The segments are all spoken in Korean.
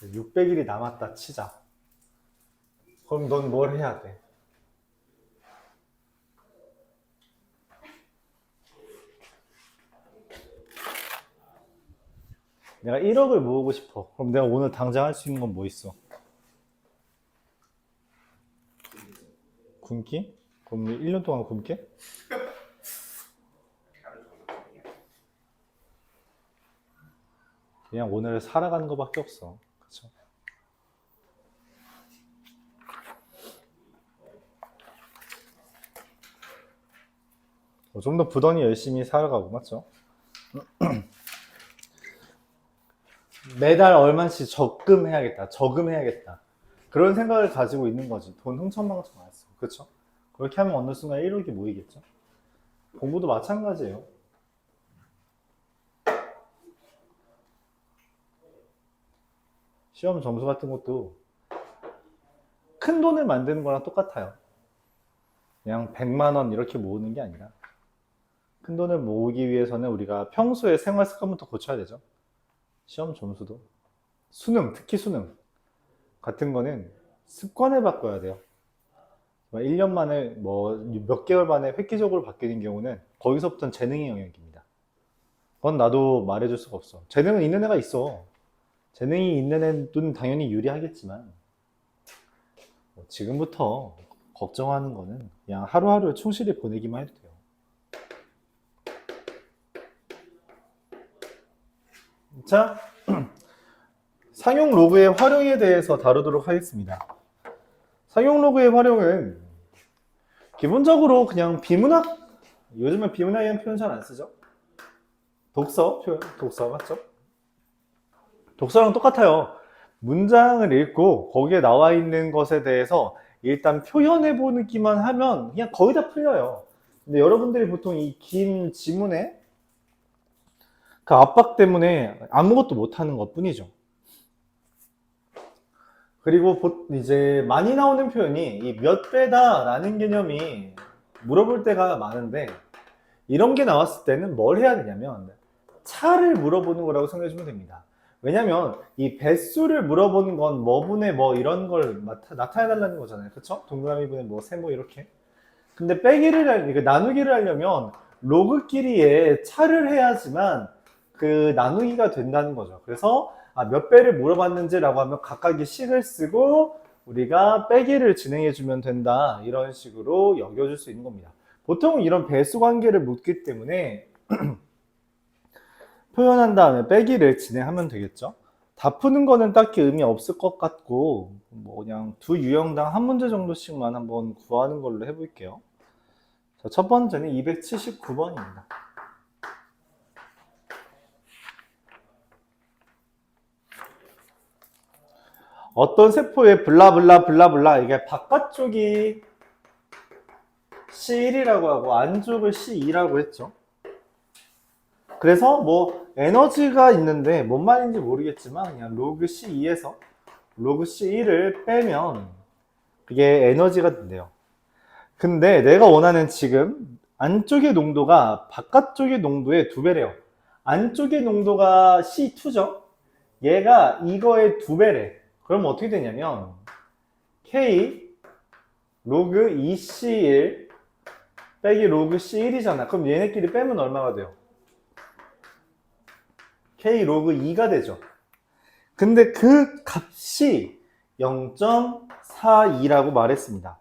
600일이 남았다 치자. 그럼 넌 뭘 해야 돼? 내가 1억을 모으고 싶어. 그럼 내가 오늘 당장 할 수 있는 건 뭐 있어? 굶기? 그럼 1년 동안 굶게? 그냥 오늘 살아가는 것밖에 없어. 그쵸? 좀 더 부단히 열심히 살아가고, 맞죠? 매달 얼마씩 적금해야겠다. 저금해야겠다. 그런 생각을 가지고 있는 거지. 돈 흥청망청 안 써. 그쵸? 그렇게 하면 어느 순간 1억이 모이겠죠? 공부도 마찬가지예요. 시험 점수 같은 것도 큰 돈을 만드는 거랑 똑같아요. 그냥 100만 원 이렇게 모으는 게 아니라 큰 돈을 모으기 위해서는 우리가 평소에 생활 습관부터 고쳐야 되죠. 시험 점수도. 수능, 특히 수능 같은 거는 습관을 바꿔야 돼요. 1년 만에 몇 개월 만에 획기적으로 바뀌는 경우는 거기서부터는 재능의 영역입니다. 그건 나도 말해줄 수가 없어. 재능은 있는 애가 있어. 재능이 있는 애는 당연히 유리하겠지만 지금부터 걱정하는 거는 그냥 하루하루 충실히 보내기만 해도 돼요. 자, 상용 로그의 활용에 대해서 다루도록 하겠습니다. 상용 로그의 활용은 기본적으로 그냥 비문학, 요즘은 비문학이라는 표현 잘 안 쓰죠? 독서 표현, 독서 맞죠? 독서랑 똑같아요. 문장을 읽고 거기에 나와 있는 것에 대해서 일단 표현해보기만 하면 그냥 거의 다 풀려요. 근데 여러분들이 보통 이 긴 지문에 그 압박 때문에 아무것도 못하는 것 뿐이죠. 그리고 이제 많이 나오는 표현이 이 몇 배다 라는 개념이 물어볼 때가 많은데 이런 게 나왔을 때는 뭘 해야 되냐면 차를 물어보는 거라고 생각해주면 됩니다. 왜냐면 이 배수를 물어보는 건 뭐분의 뭐 이런 걸 나타내달라는 거잖아요. 그쵸? 동그라미 분의 뭐 세모 이렇게. 근데 나누기를 하려면 로그끼리에 차를 해야지만 그 나누기가 된다는 거죠. 그래서 몇 배를 물어봤는지라고 하면 각각의 식을 쓰고 우리가 빼기를 진행해 주면 된다. 이런 식으로 여겨줄 수 있는 겁니다. 보통 이런 배수 관계를 묻기 때문에 표현한 다음에 빼기를 진행하면 되겠죠. 다 푸는 거는 딱히 의미 없을 것 같고 뭐 그냥 두 유형당 한 문제 정도씩만 한번 구하는 걸로 해볼게요. 자, 첫 번째는 279번입니다. 어떤 세포의 블라블라 블라블라 이게 바깥쪽이 C1이라고 하고 안쪽을 C2라고 했죠. 그래서 뭐 에너지가 있는데 뭔 말인지 모르겠지만 그냥 로그 C2에서 로그 C1을 빼면 그게 에너지가 된대요. 근데 내가 원하는 지금 안쪽의 농도가 바깥쪽의 농도의 2배래요. 안쪽의 농도가 C2죠. 얘가 이거의 2배래. 그럼 어떻게 되냐면 K 로그 2C1 빼기 로그 C1이잖아. 그럼 얘네끼리 빼면 얼마가 돼요? K 로그 2가 되죠. 근데 그 값이 0.42라고 말했습니다.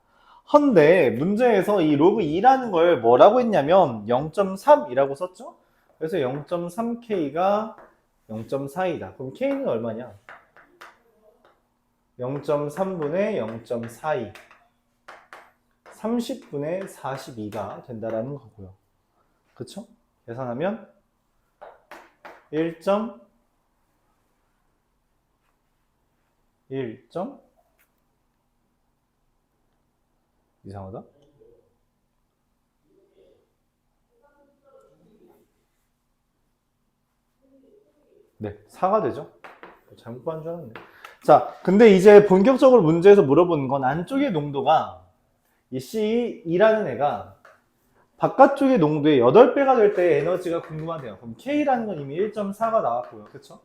헌데 문제에서 이 로그 2라는 걸 뭐라고 했냐면 0.3이라고 썼죠? 그래서 0.3K가 0.42다. 그럼 K는 얼마냐? 0.3분의 0.42 30분의 42가 된다라는 거고요. 그쵸? 계산하면 1. 이상하다. 네, 4가 되죠. 잘못 봤는 줄 알았네. 자, 근데 이제 본격적으로 문제에서 물어보는 건 안쪽의 농도가 이 C2라는 애가 바깥쪽의 농도의 8배가 될 때의 에너지가 궁금하대요. 그럼 K라는 건 이미 1.4가 나왔고요. 그쵸?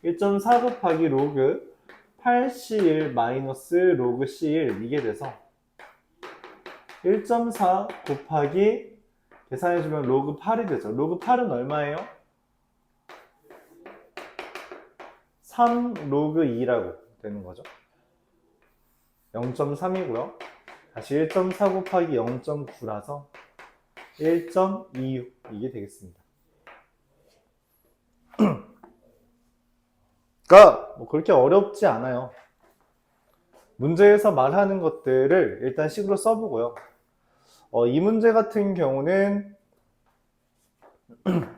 1.4 곱하기 로그 8C1 마이너스 로그 C1 이게 돼서 1.4 곱하기 계산해주면 로그 8이 되죠. 로그 8은 얼마예요? 3 로그 2라고 되는 거죠. 0.3이고요. 다시 1.4 곱하기 0.9라서 1.26 이게 되겠습니다. 그러니까 뭐 그렇게 어렵지 않아요. 문제에서 말하는 것들을 일단 식으로 써보고요. 이 문제 같은 경우는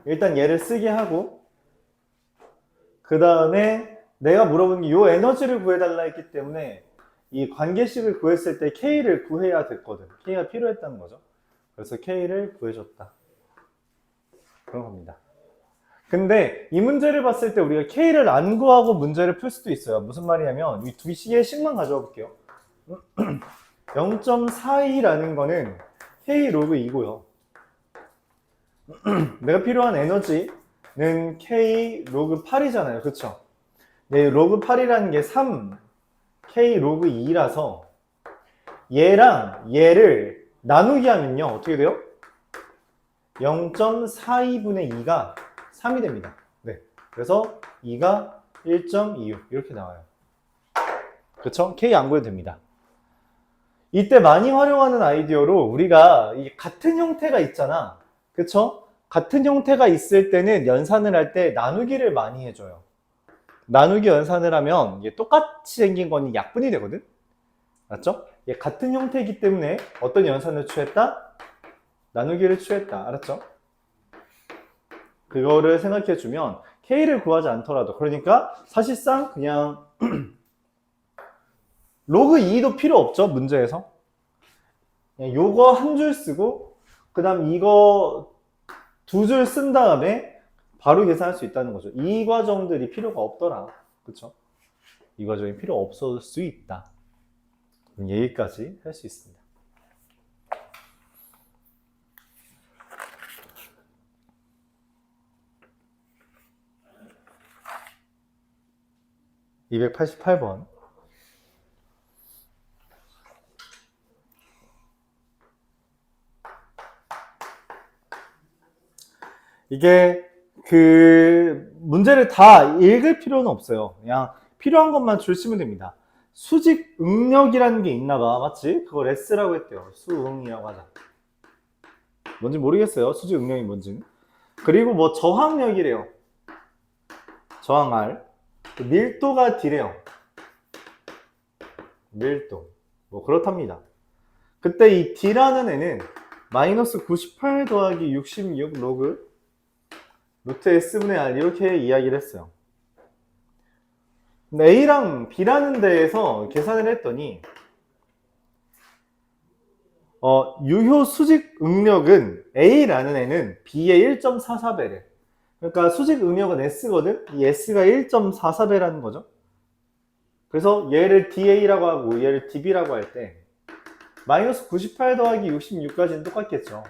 일단 얘를 쓰게 하고 그 다음에 내가 물어본 게 이 에너지를 구해달라 했기 때문에 이 관계식을 구했을 때 K를 구해야 됐거든. K가 필요했다는 거죠. 그래서 K를 구해줬다. 그런 겁니다. 근데 이 문제를 봤을 때 우리가 K를 안 구하고 문제를 풀 수도 있어요. 무슨 말이냐면 이 두 개씩만 가져와 볼게요. 0.42라는 거는 K 로그 2고요. 내가 필요한 에너지는 K 로그 8이잖아요. 그쵸? 네, 로그 8이라는 게 3 K 로그 2라서 얘랑 얘를 나누기 하면요. 어떻게 돼요? 0.42분의 2가 3이 됩니다. 네. 그래서 2가 1.26 이렇게 나와요. 그쵸? K 안 구해도 됩니다. 이때 많이 활용하는 아이디어로 우리가 이 같은 형태가 있잖아. 그쵸? 같은 형태가 있을 때는 연산을 할 때 나누기를 많이 해줘요. 나누기 연산을 하면 이게 똑같이 생긴 건 약분이 되거든? 알았죠? 얘 같은 형태이기 때문에 어떤 연산을 취했다? 나누기를 취했다. 알았죠? 그거를 생각해주면 K를 구하지 않더라도 그러니까 사실상 그냥 로그 2도 필요 없죠. 문제에서. 그냥 요거 한 줄 쓰고 그 다음 이거 두 줄 쓴 다음에 바로 계산할 수 있다는 거죠. 이 과정들이 필요가 없더라. 그쵸? 이 과정이 필요 없을 수 있다. 여기까지 할 수 있습니다. (288번) 이게 그 문제를 다 읽을 필요는 없어요. 그냥 필요한 것만 주시면 됩니다. 수직 응력이라는 게 있나 봐. 맞지? 그걸 S라고 했대요. 수응이라고 하자. 뭔지 모르겠어요. 수직 응력이 뭔지는. 그리고 뭐 저항력이래요. 저항 R. 밀도가 D래요. 밀도. 뭐 그렇답니다. 그때 이 D라는 애는 마이너스 98 더하기 66 로그 루트 S분의 R 이렇게 이야기를 했어요. 근데 A랑 B라는 데에서 계산을 했더니 유효 수직 응력은 A라는 애는 B의 1.44배래. 그러니까 수직 응력은 S거든? 이 S가 1.44배라는 거죠. 그래서 얘를 DA라고 하고 얘를 DB라고 할 때 마이너스 98 더하기 66까지는 똑같겠죠.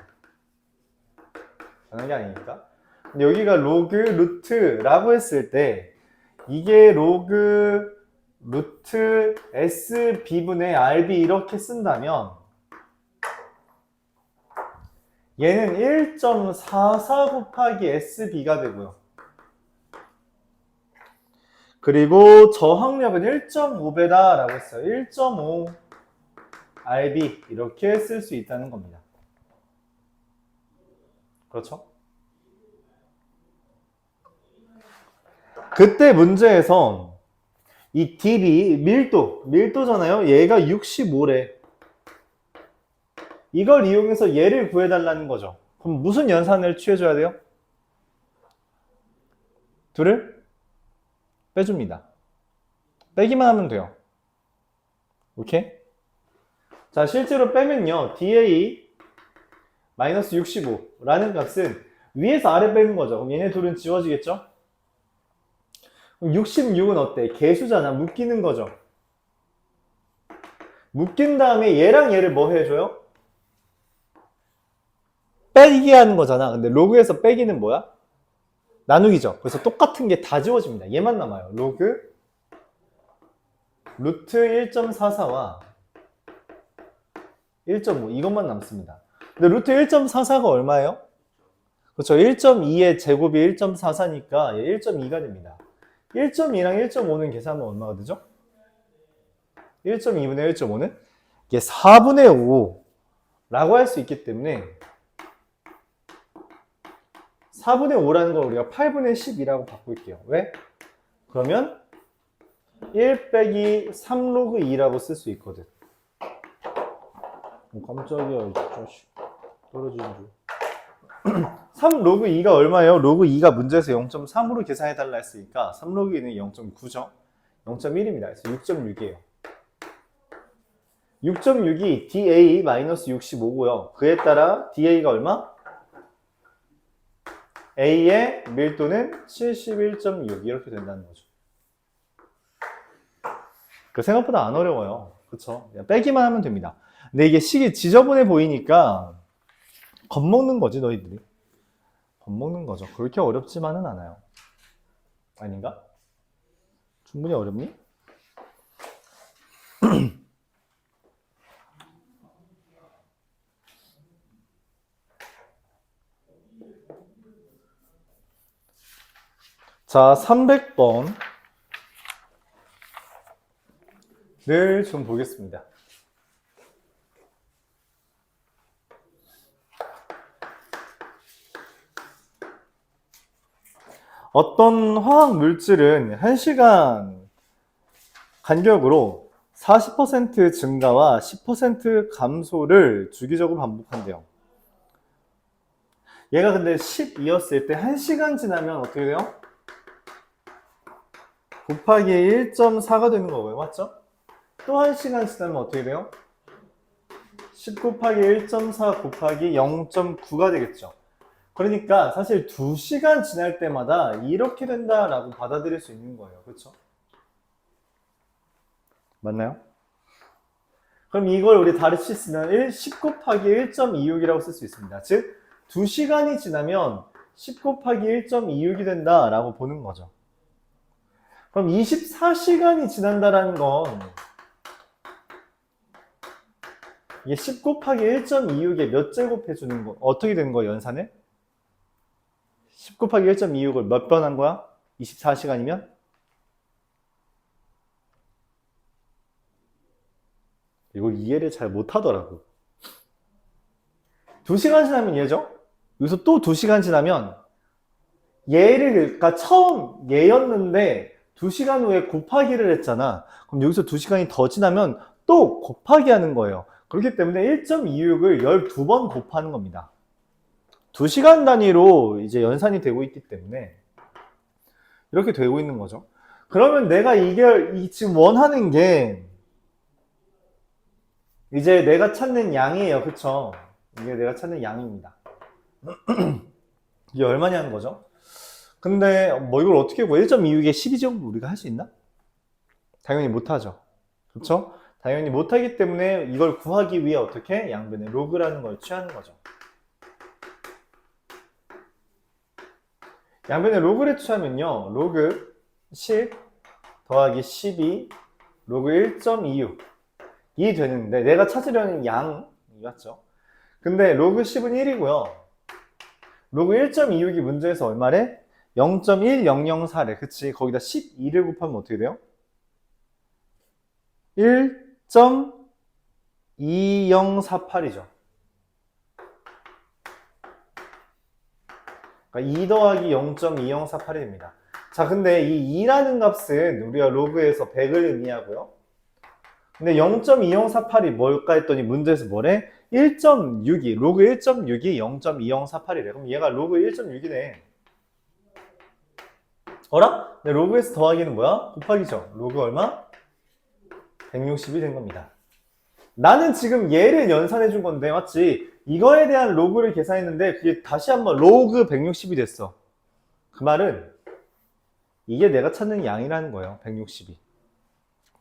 당연한 게 아니니까. 근데 여기가 로그 루트라고 했을 때 이게 로그 루트 SB분의 RB 이렇게 쓴다면 얘는 1.44 곱하기 SB가 되고요. 그리고 저항력은 1.5배다 라고 했어요. 1.5 RB 이렇게 쓸 수 있다는 겁니다. 그렇죠? 그때 문제에서 이 DB 밀도잖아요. 얘가 65래. 이걸 이용해서 얘를 구해달라는 거죠. 그럼 무슨 연산을 취해줘야 돼요? 둘을 빼줍니다. 빼기만 하면 돼요. 오케이? 자, 실제로 빼면요. DA 마이너스 65라는 값은 위에서 아래 빼는 거죠. 그럼 얘네 둘은 지워지겠죠? 그럼 66은 어때? 개수잖아. 묶이는 거죠. 묶인 다음에 얘랑 얘를 뭐 해줘요? 빼기 하는 거잖아. 근데 로그에서 빼기는 뭐야? 나누기죠. 그래서 똑같은 게 다 지워집니다. 얘만 남아요. 로그 루트 1.44와 1.5 이것만 남습니다. 근데 루트 1.44가 얼마예요? 그렇죠. 1.2의 제곱이 1.44니까 1.2가 됩니다. 1.2랑 1.5는 계산하면 얼마가 되죠? 1.2분의 1.5는 이게 4분의 5라고 할 수 있기 때문에 4분의 5라는 걸 우리가 8분의 10이라고 바꿀게요. 왜? 그러면 1 빼기 3 로그 2라고 쓸 수 있거든. 깜짝이야, 이 자식. 떨어지는 줄. 3 로그 2가 얼마예요? 로그 2가 문제에서 0.3으로 계산해달라 했으니까 3 로그 2는 0.9죠. 0.1입니다. 그래서 6.6이에요. 6.6이 DA-65고요. 그에 따라 DA가 얼마? A의 밀도는 71.6 이렇게 된다는 거죠. 생각보다 안 어려워요. 그쵸? 빼기만 하면 됩니다. 근데 이게 식이 지저분해 보이니까 겁먹는 거지, 너희들이. 겁먹는 거죠. 그렇게 어렵지만은 않아요. 아닌가? 충분히 어렵니? 자, 300번을 좀 보겠습니다. 어떤 화학 물질은 1시간 간격으로 40% 증가와 10% 감소를 주기적으로 반복한대요. 얘가 근데 12였을 때 1시간 지나면 어떻게 돼요? 곱하기 1.4가 되는 거고요. 맞죠? 또 1시간 지나면 어떻게 돼요? 10 곱하기 1.4 곱하기 0.9가 되겠죠. 그러니까 사실 2시간 지날 때마다 이렇게 된다라고 받아들일 수 있는 거예요. 그렇죠? 맞나요? 그럼 이걸 우리 다르시 쓰면 10 곱하기 1.26이라고 쓸 수 있습니다. 즉 2시간이 지나면 10 곱하기 1.26이 된다라고 보는 거죠. 그럼 24시간이 지난다라는 건 이게 10 곱하기 1.26에 몇 제곱 해주는 거 어떻게 되는 거야, 연산을? 10 곱하기 1.26을 몇 번 한 거야? 24시간이면? 이걸 이해를 잘 못하더라고. 2시간 지나면 얘죠? 여기서 또 2시간 지나면 얘를, 그러니까 처음 얘였는데 2시간 후에 곱하기를 했잖아. 그럼 여기서 2시간이 더 지나면 또 곱하기 하는 거예요. 그렇기 때문에 1.26을 12번 곱하는 겁니다. 2시간 단위로 이제 연산이 되고 있기 때문에 이렇게 되고 있는 거죠. 그러면 내가 이게 지금 원하는 게 이제 내가 찾는 양이에요. 그쵸? 이게 내가 찾는 양입니다. 이게 얼마냐는 거죠. 근데 뭐 이걸 어떻게 구해? 1.26에 12제곱 우리가 할 수 있나? 당연히 못하죠. 그쵸? 당연히 못하기 때문에 이걸 구하기 위해 어떻게? 양변의 로그라는 걸 취하는 거죠. 양변의 로그를 취하면요. 로그 10 더하기 12 로그 1.26 이 되는데 내가 찾으려는 양이 맞죠? 근데 로그 10은 1이고요. 로그 1.26이 문제에서 얼마래? 0.1004래. 그치? 거기다 12를 곱하면 어떻게 돼요? 1.2048이죠. 그러니까 2 더하기 0.2048이 됩니다. 자, 근데 이 2라는 값은 우리가 로그에서 100을 의미하고요. 근데 0.2048이 뭘까 했더니 문제에서 뭐래? 1.62, 로그 1.6이 0.2048이래. 그럼 얘가 로그 1.6이네. 어라? 근데 로그에서 더하기는 뭐야? 곱하기죠. 로그 얼마? 160이 된 겁니다. 나는 지금 얘를 연산해 준 건데, 맞지? 이거에 대한 로그를 계산했는데 그게 다시 한번 로그 160이 됐어. 그 말은 이게 내가 찾는 양이라는 거예요. 160이.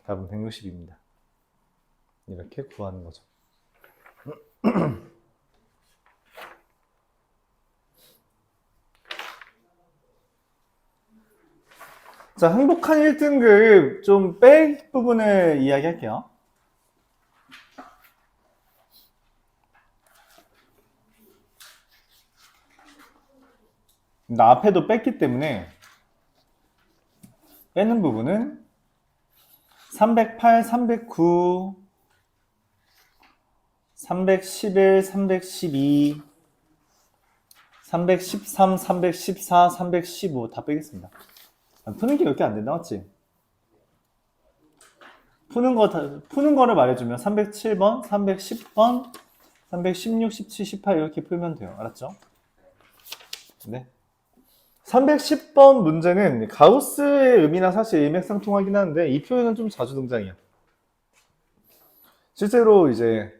답은 160입니다. 이렇게 구하는 거죠. 자, 행복한 1등급 좀 뺄 부분을 이야기할게요. 나 앞에도 뺐기 때문에 빼는 부분은 308, 309, 311, 312, 313, 314, 315 다 빼겠습니다. 푸는 게 몇 개 안 된다, 맞지? 푸는 거를 말해주면 307번, 310번, 316, 17, 18 이렇게 풀면 돼요. 알았죠? 네. 310번 문제는 가우스의 의미나 사실 일맥상통하긴 한데 이 표현은 좀 자주 등장해요. 실제로 이제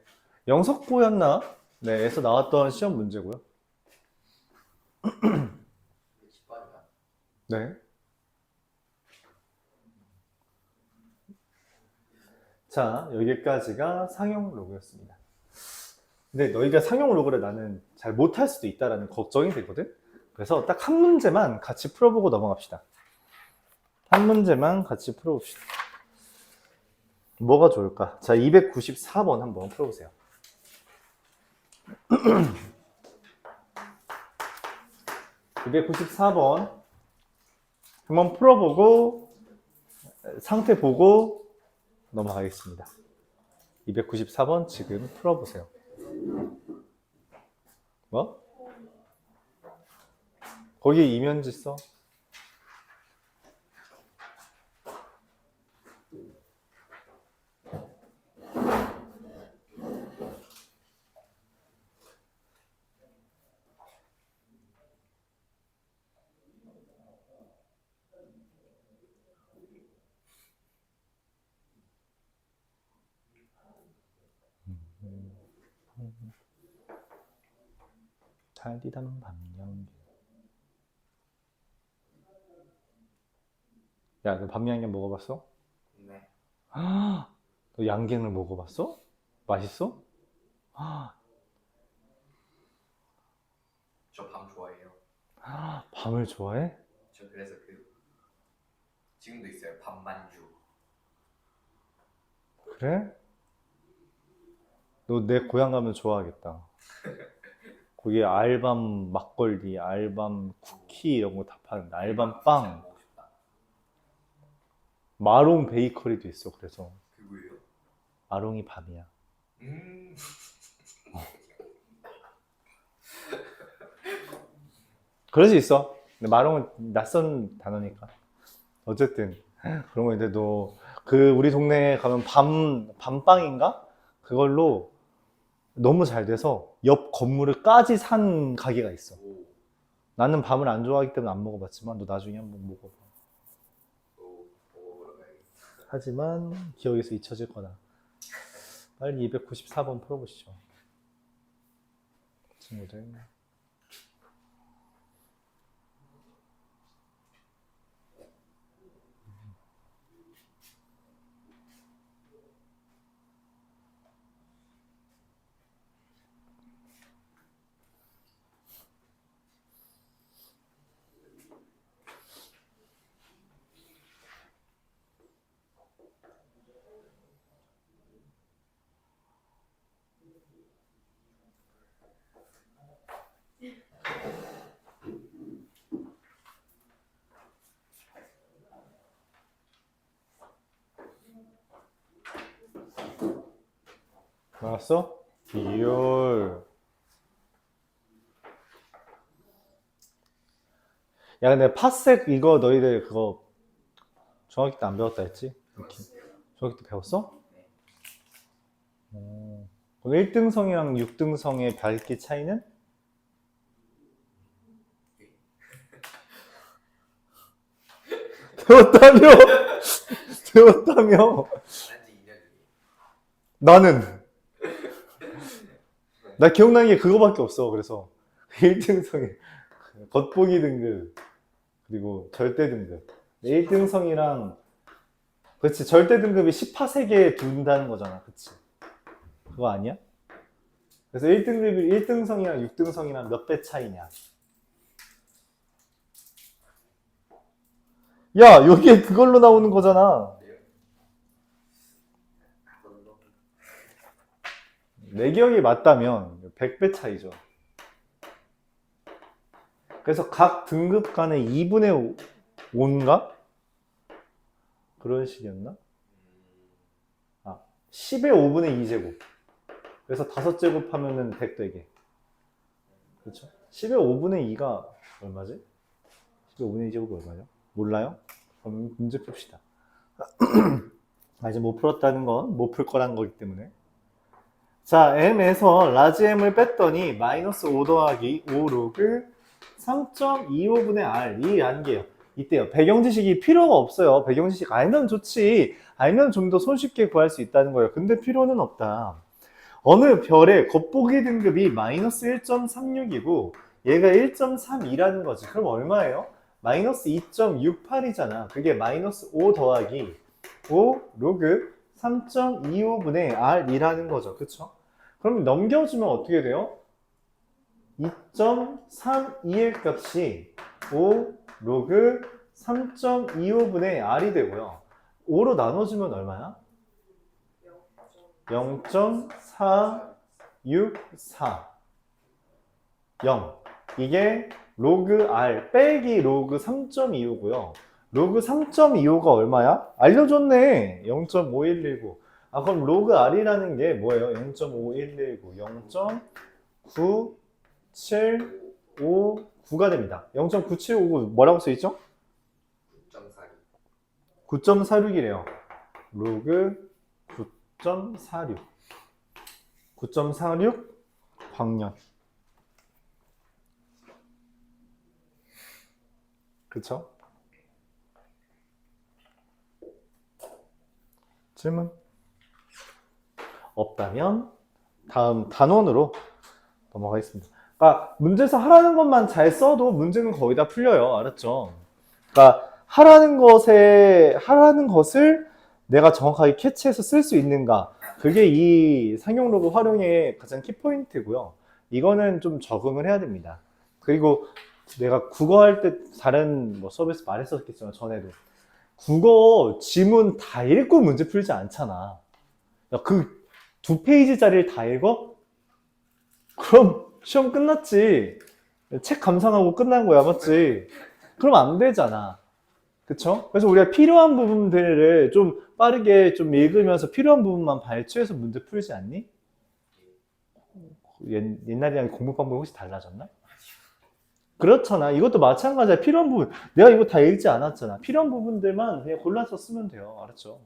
영석고였나? 네, 에서 나왔던 시험 문제고요. 네. 자, 여기까지가 상용 로그였습니다. 근데 너희가 상용 로그를 나는 잘 못할 수도 있다라는 걱정이 되거든? 그래서 딱 한 문제만 같이 풀어보고 넘어갑시다. 한 문제만 같이 풀어봅시다. 뭐가 좋을까? 자, 294번 한번 풀어보세요. 294번 한번 풀어보고 상태 보고 넘어가겠습니다. 294번 지금 풀어보세요. 뭐? 거기 이면지 써? 달디담 밤양갱. 야, 너 밤양갱 먹어봤어? 네. 너 양갱을 먹어봤어? 맛있어? 저 밤 좋아해요. 밤을 좋아해? 저 그래서 지금도 있어요. 밤만주. 그래? 너 내 고향 가면 좋아하겠다. 거기에 알밤 막걸리, 알밤 쿠키 이런 거 다 파는데 알밤 빵, 먹고 싶다. 마롱 베이커리도 있어. 그래서 그거예요? 마롱이 밤이야. 그럴 수 있어. 근데 마롱은 낯선 단어니까. 어쨌든 그런 거 있는데 너 그 우리 동네에 가면 밤빵인가? 그걸로 너무 잘 돼서 옆 건물을 까지 산 가게가 있어. 오, 나는 밤을 안 좋아하기 때문에 안 먹어봤지만 너 나중에 한번 먹어봐. 먹어보러 가야겠다. 하지만 기억에서 잊혀질 거다. 빨리 294번 풀어보시죠. 친구들. 나왔어? 비율. 야, 근데 팟색 이거 너희들 그거 중학교 때 안 배웠다 했지? 이렇게. 중학교 때 배웠어? 네. 그럼 1등성이랑 6등성의 밝기 차이는? 배웠다며? 배웠다며? 한지 2년이에요. 나는 나 기억나는 게 그거밖에 없어. 그래서 1등성이 겉보기 등급 그리고 절대 등급 1등성이랑 그렇지 절대 등급이 10파세계 둔다는 거잖아. 그치? 그거 아니야? 그래서 1등급이 1등성이랑 6등성이랑 몇 배 차이냐? 야, 여기에 그걸로 나오는 거잖아. 그래요? 그걸로? 내 기억이 맞다면 100배 차이죠. 그래서 각 등급 간의 2분의 5인가? 그런 식이었나? 10의 5분의 2제곱. 그래서 5제곱 하면은 100 되게. 그렇죠? 10의 5분의 2가 얼마지? 10의 5분의 2제곱이 얼마죠? 몰라요? 그럼 문제 풉시다. 이제 못 풀었다는 건 못 풀 거란 거기 때문에. 자, m에서 라지 m을 뺐더니 마이너스 5 더하기 5 로그 3.25분의 r 이라는 게요. 이때요. 배경 지식이 필요가 없어요. 배경 지식 알면 좋지. 알면 좀 더 손쉽게 구할 수 있다는 거예요. 근데 필요는 없다. 어느 별의 겉보기 등급이 마이너스 1.36이고 얘가 1.32라는 거지. 그럼 얼마예요? 마이너스 2.68이잖아. 그게 마이너스 5 더하기 5 로그 3.25분의 r이라는 거죠. 그쵸? 그럼 넘겨주면 어떻게 돼요? 2.32의 값이 5 로그 3.25분의 r이 되고요. 5로 나눠주면 얼마야? 0.464 0. 이게 로그 r 빼기 로그 3.25고요. 로그 3.25가 얼마야? 알려줬네. 0.5119. 아, 그럼 로그 r이라는 게 뭐예요? 0.5119, 0.9759가 됩니다. 0.9759 뭐라고 써있죠? 9.42. 9.46이래요. 로그 9.46. 9.46 광년. 그쵸? 질문? 없다면 다음 단원으로 넘어가겠습니다. 그러니까 문제에서 하라는 것만 잘 써도 문제는 거의 다 풀려요. 알았죠? 그러니까 하라는 것을 내가 정확하게 캐치해서 쓸 수 있는가. 그게 이 상용 로그 활용의 가장 키포인트고요. 이거는 좀 적응을 해야 됩니다. 그리고 내가 국어 할 때 다른 뭐 수업에서 말했었겠지만 전에도 국어 지문 다 읽고 문제 풀지 않잖아. 야, 그 2페이지짜리를 다 읽어? 그럼 시험 끝났지. 책 감상하고 끝난 거야, 맞지? 그럼 안 되잖아. 그쵸? 그래서 우리가 필요한 부분들을 좀 빠르게 좀 읽으면서 필요한 부분만 발췌해서 문제 풀지 않니? 옛날이랑 공부 방법이 혹시 달라졌나? 그렇잖아. 이것도 마찬가지야. 필요한 부분. 내가 이거 다 읽지 않았잖아. 필요한 부분들만 그냥 골라서 쓰면 돼요. 알았죠?